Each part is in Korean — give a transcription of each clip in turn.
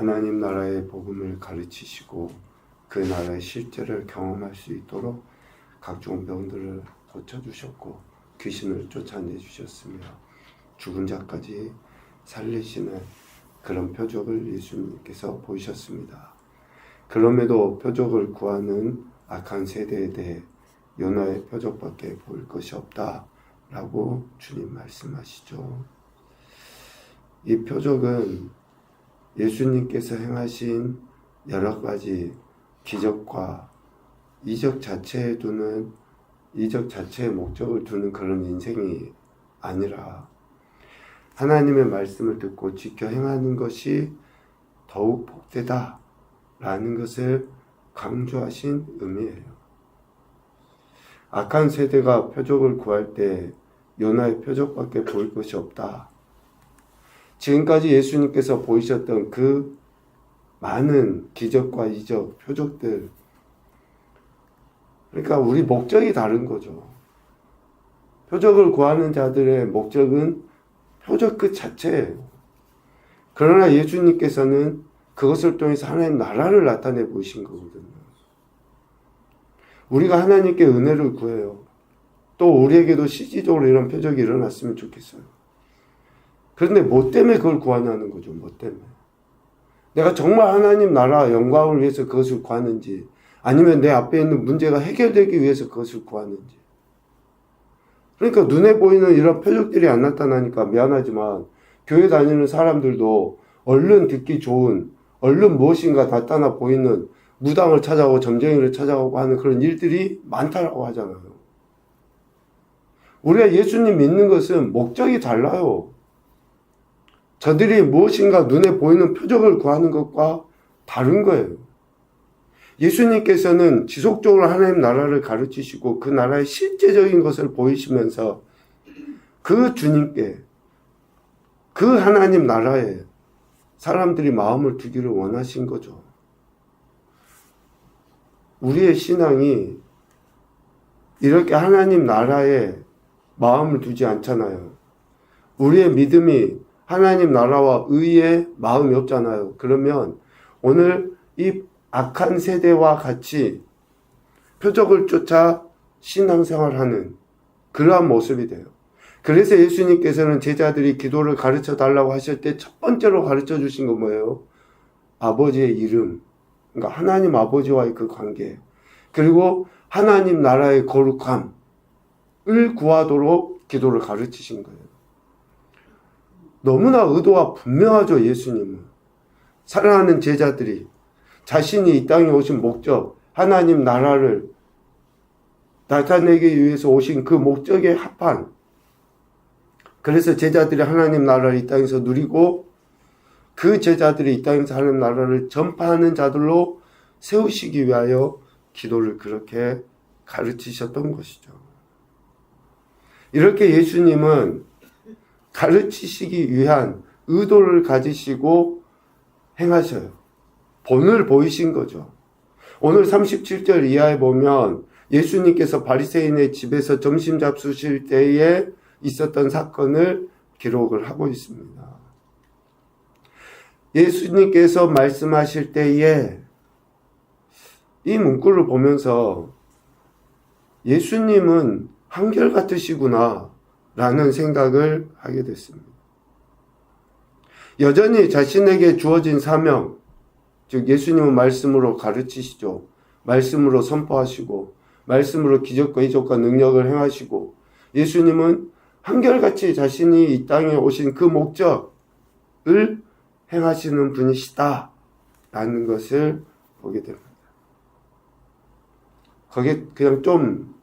하나님 나라의 복음을 가르치시고 그 나라의 실제를 경험할 수 있도록 각종 병들을 고쳐주셨고 귀신을 쫓아내주셨으며 죽은 자까지 살리시는 그런 표적을 예수님께서 보이셨습니다. 그럼에도 표적을 구하는 악한 세대에 대해 요나의 표적밖에 보일 것이 없다라고 주님 말씀하시죠. 이 표적은 예수님께서 행하신 여러 가지 기적과 이적 자체에 목적을 두는 그런 인생이 아니라 하나님의 말씀을 듣고 지켜 행하는 것이 더욱 복되다라는 것을 강조하신 의미예요. 악한 세대가 표적을 구할 때 요나의 표적밖에 보일 것이 없다. 지금까지 예수님께서 보이셨던 그 많은 기적과 이적, 표적들, 그러니까 우리 목적이 다른 거죠. 표적을 구하는 자들의 목적은 표적 그 자체예요. 그러나 예수님께서는 그것을 통해서 하나님 나라를 나타내 보이신 거거든요. 우리가 하나님께 은혜를 구해요. 또 우리에게도 실질적으로 이런 표적이 일어났으면 좋겠어요. 그런데 뭐 때문에 그걸 구하냐는 거죠. 뭐 때문에. 내가 정말 하나님 나라 영광을 위해서 그것을 구하는지 아니면 내 앞에 있는 문제가 해결되기 위해서 그것을 구하는지. 그러니까 눈에 보이는 이런 표적들이 안 나타나니까 미안하지만 교회 다니는 사람들도 얼른 듣기 좋은, 얼른 무엇인가 나타나 보이는 무당을 찾아오고 점쟁이를 찾아오고 하는 그런 일들이 많다라고 하잖아요. 우리가 예수님 믿는 것은 목적이 달라요. 저들이 무엇인가 눈에 보이는 표적을 구하는 것과 다른 거예요. 예수님께서는 지속적으로 하나님 나라를 가르치시고 그 나라의 실제적인 것을 보이시면서 그 주님께, 그 하나님 나라에 사람들이 마음을 두기를 원하신 거죠. 우리의 신앙이 이렇게 하나님 나라에 마음을 두지 않잖아요. 우리의 믿음이 하나님 나라와 의의 마음이 없잖아요. 그러면 오늘 이 악한 세대와 같이 표적을 쫓아 신앙생활하는 그러한 모습이 돼요. 그래서 예수님께서는 제자들이 기도를 가르쳐 달라고 하실 때 첫 번째로 가르쳐 주신 건 뭐예요? 아버지의 이름, 그러니까 하나님 아버지와의 그 관계, 그리고 하나님 나라의 거룩함을 구하도록 기도를 가르치신 거예요. 너무나 의도가 분명하죠. 예수님은 사랑하는 제자들이 자신이 이 땅에 오신 목적, 하나님 나라를 나타내기 위해서 오신 그 목적에 합한, 그래서 제자들이 하나님 나라를 이 땅에서 누리고 그 제자들이 이 땅에서 하나님 나라를 전파하는 자들로 세우시기 위하여 기도를 그렇게 가르치셨던 것이죠. 이렇게 예수님은 가르치시기 위한 의도를 가지시고 행하셔요. 본을 보이신 거죠. 오늘 37절 이하에 보면 예수님께서 바리새인의 집에서 점심 잡수실 때에 있었던 사건을 기록을 하고 있습니다. 예수님께서 말씀하실 때에 이 문구를 보면서 예수님은 한결같으시구나 라는 생각을 하게 됐습니다. 여전히 자신에게 주어진 사명, 즉 예수님은 말씀으로 가르치시죠. 말씀으로 선포하시고 말씀으로 기적과 이적과 능력을 행하시고 예수님은 한결같이 자신이 이 땅에 오신 그 목적을 행하시는 분이시다 라는 것을 보게 됩니다. 거기에 그냥 좀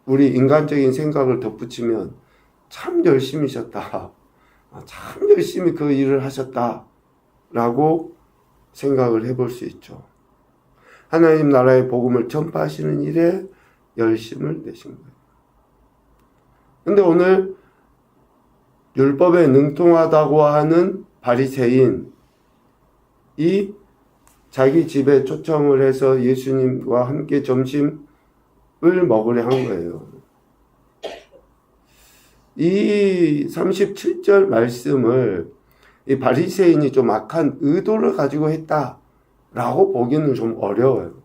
우리 인간적인 생각을 덧붙이면 참 열심히셨다. 참 열심히 그 일을 하셨다 라고 생각을 해볼 수 있죠. 하나님 나라의 복음을 전파하시는 일에 열심을 내신 거예요. 근데 오늘 율법에 능통하다고 하는 바리새인이 자기 집에 초청을 해서 예수님과 함께 점심을 먹으려 한 거예요. 이 37절 말씀을 이 바리새인이 좀 악한 의도를 가지고 했다라고 보기는 좀 어려워요.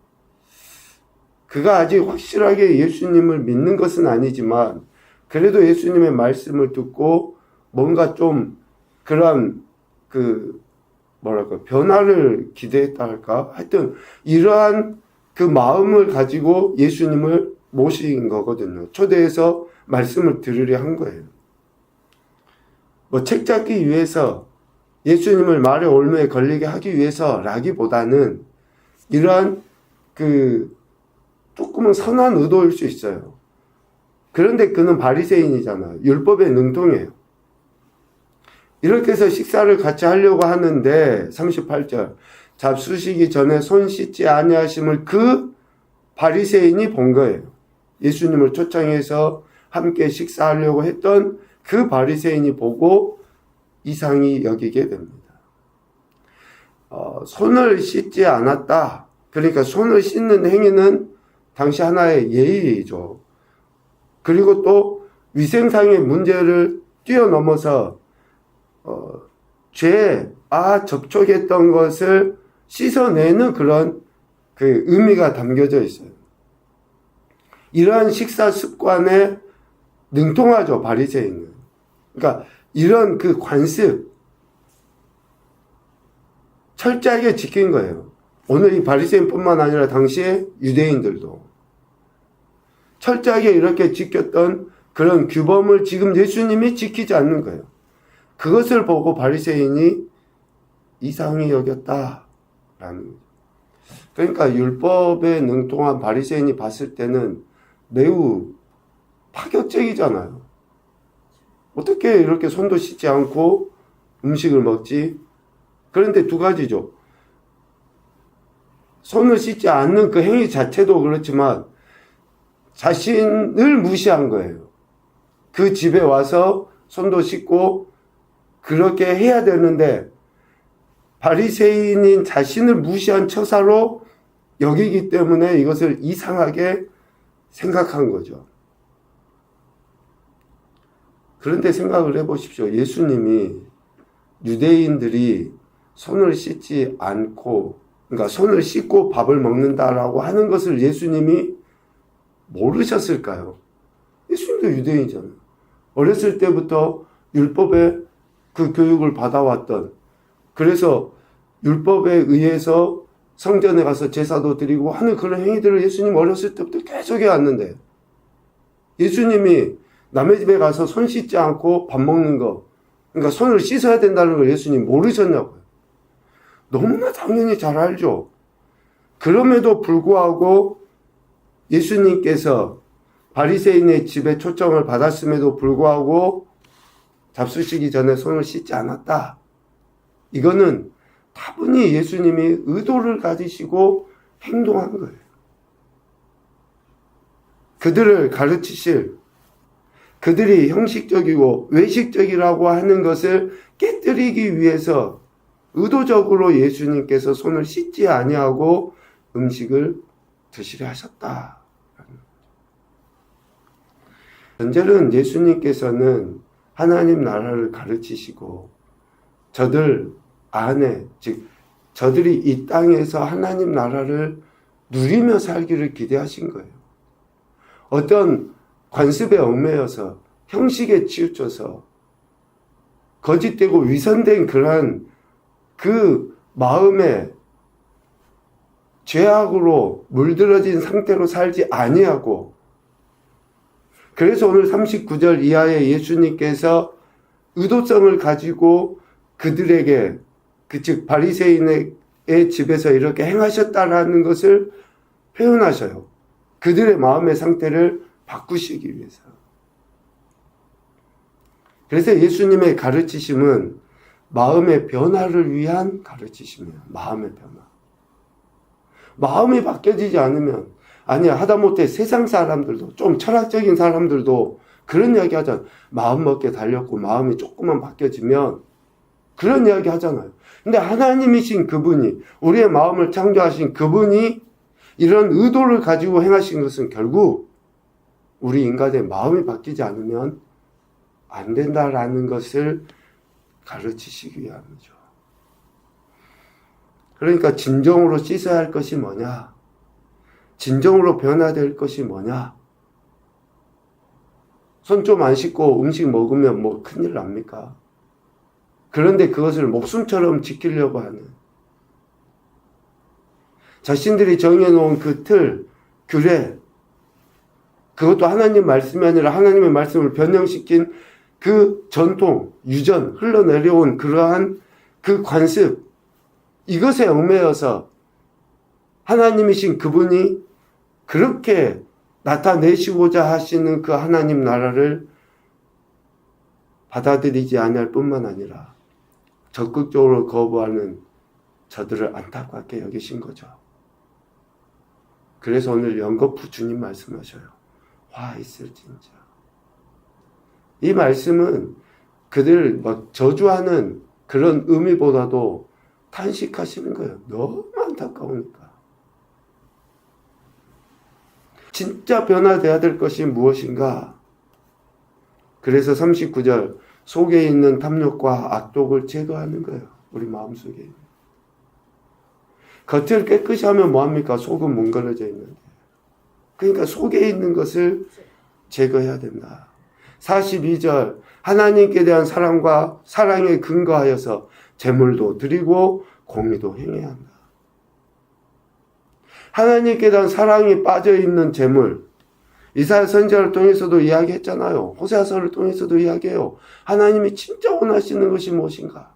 그가 아직 확실하게 예수님을 믿는 것은 아니지만 그래도 예수님의 말씀을 듣고 뭔가 좀 그런 변화를 기대했다 할까? 하여튼 이러한 그 마음을 가지고 예수님을 모신 거거든요. 초대해서 말씀을 들으려 한 거예요. 책 잡기 위해서 예수님을 말의 올무에 걸리게 하기 위해서라기보다는 이러한 조금은 선한 의도일 수 있어요. 그런데 그는 바리새인이잖아요. 율법에 능통해요. 이렇게 해서 식사를 같이 하려고 하는데 38절 잡수시기 전에 손 씻지 아니하심을 그 바리새인이 본 거예요. 예수님을 초청해서 함께 식사하려고 했던 그 바리새인이 보고 이상히 여기게 됩니다. 손을 씻지 않았다. 그러니까 손을 씻는 행위는 당시 하나의 예의죠. 그리고 또 위생상의 문제를 뛰어넘어서 접촉했던 것을 씻어내는 그런 의미가 담겨져 있어요. 이러한 식사 습관에 능통하죠, 바리새인은. 그러니까 이런 관습 철저하게 지킨 거예요. 오늘 이 바리새인뿐만 아니라 당시에 유대인들도 철저하게 이렇게 지켰던 그런 규범을 지금 예수님이 지키지 않는 거예요. 그것을 보고 바리새인이 이상히 여겼다라는 거죠. 그러니까 율법에 능통한 바리새인이 봤을 때는 매우 파격적이잖아요. 어떻게 이렇게 손도 씻지 않고 음식을 먹지? 그런데 두 가지죠. 손을 씻지 않는 그 행위 자체도 그렇지만 자신을 무시한 거예요. 그 집에 와서 손도 씻고 그렇게 해야 되는데 바리새인인 자신을 무시한 처사로 여기기 때문에 이것을 이상하게 생각한 거죠. 그런데 생각을 해보십시오. 예수님이 유대인들이 손을 씻지 않고, 그러니까 손을 씻고 밥을 먹는다라고 하는 것을 예수님이 모르셨을까요? 예수님도 유대인이잖아요. 어렸을 때부터 율법의 그 교육을 받아왔던, 그래서 율법에 의해서 성전에 가서 제사도 드리고 하는 그런 행위들을 예수님 어렸을 때부터 계속 해왔는데, 예수님이 남의 집에 가서 손 씻지 않고 밥 먹는 거, 그러니까 손을 씻어야 된다는 걸 예수님 모르셨냐고요. 너무나 당연히 잘 알죠. 그럼에도 불구하고 예수님께서 바리새인의 집에 초청을 받았음에도 불구하고 잡수시기 전에 손을 씻지 않았다. 이거는 다분히 예수님이 의도를 가지시고 행동한 거예요. 그들을 가르치실, 그들이 형식적이고 외식적이라고 하는 것을 깨뜨리기 위해서 의도적으로 예수님께서 손을 씻지 아니하고 음식을 드시려 하셨다. 현재는 예수님께서는 하나님 나라를 가르치시고 저들 안에, 즉 저들이 이 땅에서 하나님 나라를 누리며 살기를 기대하신 거예요. 어떤 관습에 얽매여서 형식에 치우쳐서 거짓되고 위선된 그러한 그 마음에 죄악으로 물들어진 상태로 살지 아니하고, 그래서 오늘 39절 이하에 예수님께서 의도성을 가지고 그들에게, 즉 바리새인의 집에서 이렇게 행하셨다라는 것을 표현하셔요. 그들의 마음의 상태를 바꾸시기 위해서. 그래서 예수님의 가르치심은 마음의 변화를 위한 가르치심이에요. 마음의 변화. 마음이 바뀌어지지 않으면, 아니야, 하다못해 세상 사람들도, 좀 철학적인 사람들도 그런 이야기 하잖아요. 마음 먹게 달렸고 마음이 조금만 바뀌어지면 그런 이야기 하잖아요. 근데 하나님이신 그분이, 우리의 마음을 창조하신 그분이 이런 의도를 가지고 행하신 것은 결국 우리 인간의 마음이 바뀌지 않으면 안 된다라는 것을 가르치시기 위함이죠. 그러니까 진정으로 씻어야 할 것이 뭐냐? 진정으로 변화될 것이 뭐냐? 손 좀 안 씻고 음식 먹으면 뭐 큰일 납니까? 그런데 그것을 목숨처럼 지키려고 하는, 자신들이 정해놓은 그 틀, 규례, 그것도 하나님 말씀이 아니라 하나님의 말씀을 변형시킨 그 전통, 유전, 흘러내려온 그러한 그 관습, 이것에 얽매여서 하나님이신 그분이 그렇게 나타내시고자 하시는 그 하나님 나라를 받아들이지 않을 뿐만 아니라 적극적으로 거부하는 저들을 안타깝게 여기신 거죠. 그래서 오늘 연거푸 주님 말씀하셔요. 화 있을진저. 이 말씀은 그들 막 저주하는 그런 의미보다도 탄식하시는 거예요. 너무 안타까우니까. 진짜 변화돼야 될 것이 무엇인가? 그래서 39절, 속에 있는 탐욕과 악독을 제거하는 거예요. 우리 마음속에. 겉을 깨끗이 하면 뭐합니까? 속은 뭉그러져 있는데. 그러니까 속에 있는 것을 제거해야 된다. 42절, 하나님께 대한 사랑과 사랑에 근거하여서 제물도 드리고 공의도 행해야 한다. 하나님께 대한 사랑이 빠져있는 제물, 이사야 선지자를 통해서도 이야기했잖아요. 호세아서를 통해서도 이야기해요. 하나님이 진짜 원하시는 것이 무엇인가?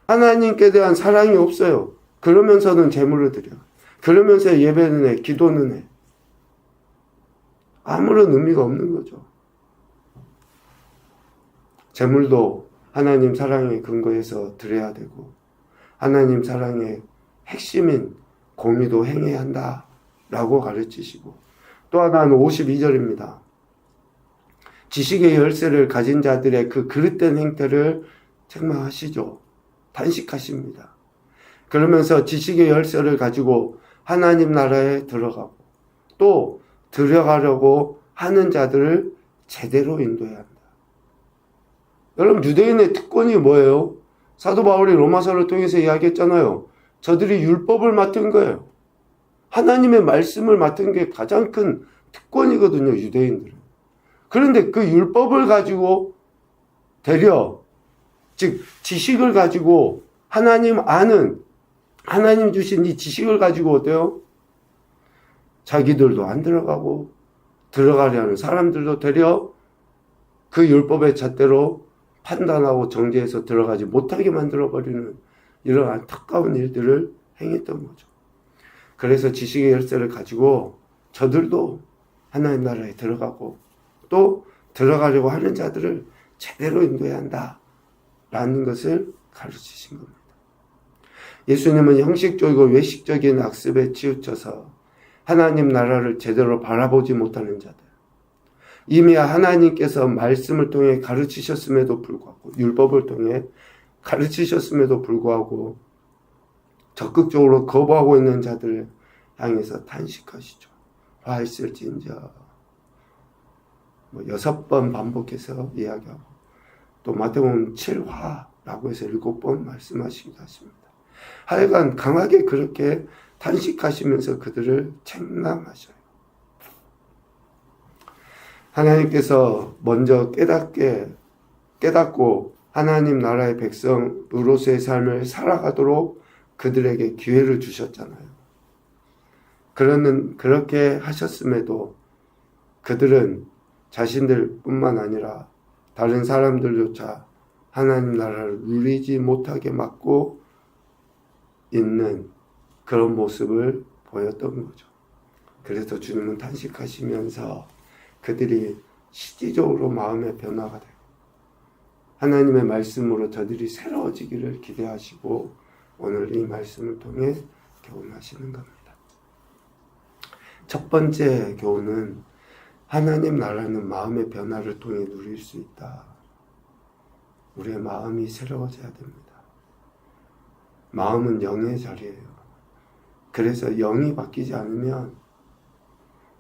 하나님께 대한 사랑이 없어요. 그러면서는 제물을 드려. 그러면서 예배는 해, 기도는 해. 아무런 의미가 없는 거죠. 제물도 하나님 사랑의 근거에서 드려야 되고, 하나님 사랑의 핵심인 공의도 행해야 한다 라고 가르치시고, 또 하나는 52절입니다. 지식의 열쇠를 가진 자들의 그 그릇된 행태를 책망하시죠. 단식하십니다. 그러면서 지식의 열쇠를 가지고 하나님 나라에 들어가고, 또 들어가려고 하는 자들을 제대로 인도해야 한다. 여러분, 유대인의 특권이 뭐예요? 사도 바울이 로마서를 통해서 이야기했잖아요. 저들이 율법을 맡은 거예요. 하나님의 말씀을 맡은 게 가장 큰 특권이거든요, 유대인들은. 그런데 그 율법을 가지고 되려, 즉 지식을 가지고 하나님 아는, 하나님 주신 이 지식을 가지고 어때요? 자기들도 안 들어가고 들어가려는 사람들도 되려 그 율법의 잣대로 판단하고 정죄해서 들어가지 못하게 만들어버리는 이런 안타까운 일들을 행했던 거죠. 그래서 지식의 열쇠를 가지고 저들도 하나님 나라에 들어가고, 또 들어가려고 하는 자들을 제대로 인도해야 한다라는 것을 가르치신 겁니다. 예수님은 형식적이고 외식적인 악습에 치우쳐서 하나님 나라를 제대로 바라보지 못하는 자들, 이미 하나님께서 말씀을 통해 가르치셨음에도 불구하고, 율법을 통해 가르치셨음에도 불구하고 적극적으로 거부하고 있는 자들을 향해서 탄식하시죠. 화 있을진저. 6번 반복해서 이야기하고, 또 마태복음 7화라고 해서 7번 말씀하시기도 하십니다. 하여간 강하게 그렇게 탄식하시면서 그들을 책망하셔요. 하나님께서 먼저 깨닫고 하나님 나라의 백성으로서의 삶을 살아가도록 그들에게 기회를 주셨잖아요. 그렇게 하셨음에도 그들은 자신들뿐만 아니라 다른 사람들조차 하나님 나라를 누리지 못하게 막고 있는 그런 모습을 보였던 거죠. 그래서 주님은 탄식하시면서 그들이 실질적으로 마음의 변화가 되고 하나님의 말씀으로 저들이 새로워지기를 기대하시고 오늘 이 말씀을 통해 교훈하시는 겁니다. 첫 번째 교훈은 하나님 나라는 마음의 변화를 통해 누릴 수 있다. 우리의 마음이 새로워져야 됩니다. 마음은 영의 자리예요. 그래서 영이 바뀌지 않으면,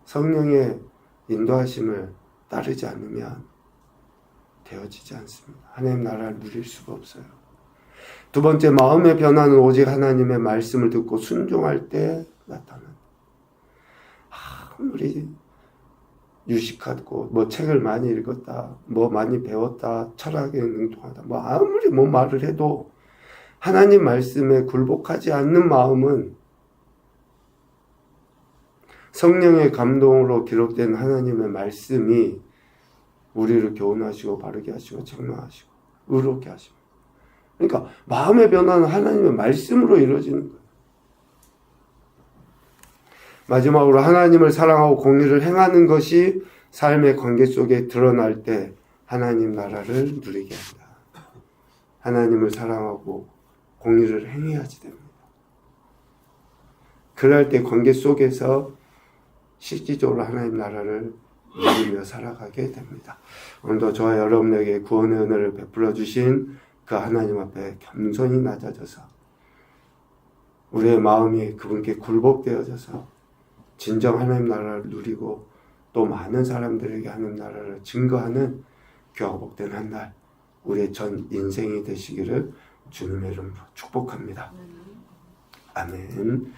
성령의 인도하심을 따르지 않으면 되어지지 않습니다. 하나님 나라를 누릴 수가 없어요. 두 번째, 마음의 변화는 오직 하나님의 말씀을 듣고 순종할 때 나타난다. 아무리 유식하고 뭐 책을 많이 읽었다, 뭐 많이 배웠다, 철학에 능통하다, 뭐 아무리 뭐 말을 해도 하나님 말씀에 굴복하지 않는 마음은 성령의 감동으로 기록된 하나님의 말씀이 우리를 교훈하시고 바르게 하시고 책망하시고 의롭게 하십니다. 그러니까 마음의 변화는 하나님의 말씀으로 이루어지는 거예요. 마지막으로 하나님을 사랑하고 공의를 행하는 것이 삶의 관계 속에 드러날 때 하나님 나라를 누리게 한다. 하나님을 사랑하고 공의를 행해야지 됩니다. 그럴 때 관계 속에서 실질적으로 하나님 나라를 누리며 살아가게 됩니다. 오늘도 저와 여러분에게 구원의 은혜를 베풀어 주신 그 하나님 앞에 겸손히 낮아져서 우리의 마음이 그분께 굴복되어져서 진정 하나님 나라를 누리고 또 많은 사람들에게 하나님 나라를 증거하는 귀하고 복된 한 날 우리의 전 인생이 되시기를 주님의 이름으로 축복합니다. 아멘.